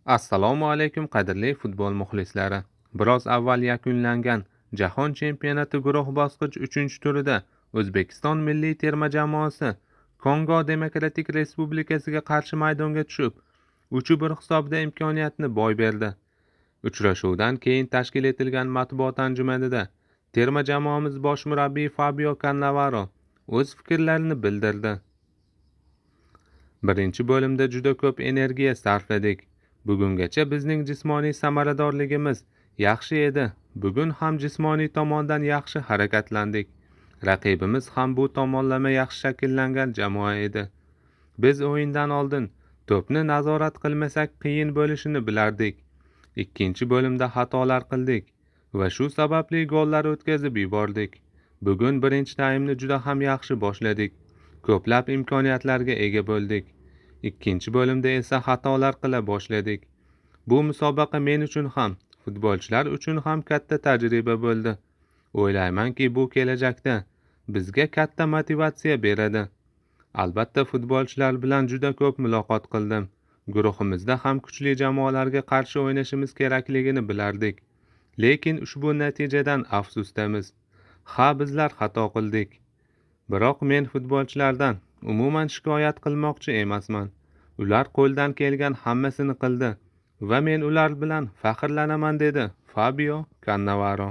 Assalomu alaykum qadrli futbol muxlislari. Biroz avval yakunlangan Jahon chempionati guruh bosqich 3-turida O'zbekiston milliy terma jamoasi Kongo Demokratik Respublikasiga qarshi maydonga tushib, 3-1 hisobida imkoniyatni boy berdi. Uchrashuvdan keyin tashkil etilgan matbuot anjumanida terma jamoamiz bosh murabbiyi Fabio Cannavaro o'z fikrlarini bildirdi. Birinchi bo'limda juda ko'p energiya sarfladik. Bugungacha bizning jismoniy samaradorligimiz yaxshi edi. Bugun ham jismoniy tomondan yaxshi harakatlandik. Raqibimiz ham bu tomonlama yaxshi shakllangan jamoa edi. Biz o'yindan oldin to'pni nazorat qilmasak qiyin bo'lishini bilardik. Ikkinchi bo'limda xatolar qildik va shu sababli gollar o'tkazib yubordik. Bugun birinchi taymni juda ham yaxshi boshladik. Ko'plab imkoniyatlarga ega bo'ldik. Ikkinchi bo'limda esa xatolar qila boshladik. Bu musobaqa men uchun ham, futbolchilar uchun ham katta tajriba bo'ldi. O'ylaymanki, bu kelajakda bizga katta motivatsiya beradi. Albatta, futbolchilar bilan juda ko'p muloqot qildim. Guruhimizda ham kuchli jamoalarga qarshi o'ynashimiz kerakligini bilardik. Lekin ushbu natijadan afsusdamiz. Bizlar xato qildik. Biroq men futbolchilardan umuman shikoyat qilmoqchi emasman. Ular qo'ldan kelgan hammasini qildi va men ular bilan faxrlanaman, dedi Fabio Cannavaro.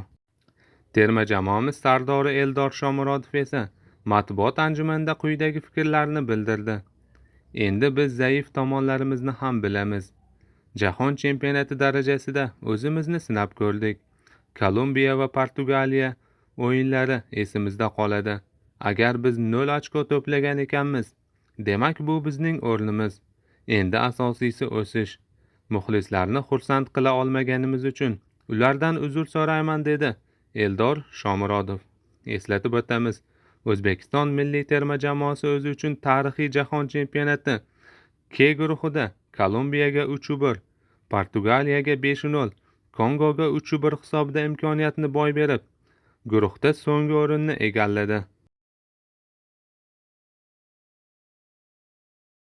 Terma jamoamiz sardori Eldor Shomurodov esa matbuot anjumanida quyidagi fikrlarini bildirdi. Endi biz zaif tomonlarimizni ham bilamiz. Jahon chempionati darajasida o'zimizni sinab ko'rdik. Kolumbiya va Portugaliya o'yinlari esimizda qoladi. Agar biz 0 ochko to'plagan ekanmiz, demak bu bizning o'rnimiz. Endi asosiysi o'sish. Muxlislarni xursand qila olmaganimiz uchun ulardan uzr so'rayman, dedi Eldor Shomurodov. Eslatib o'tamiz, O'zbekiston milliy terma jamoasi o'zi uchun tarixiy jahon chempionati K guruhida Kolumbiyaga 3-1, Portugaliyaga 5-0, Kongoga 3-1 hisobida imkoniyatni boy berib, guruhda so'nggi o'rinni egalladi.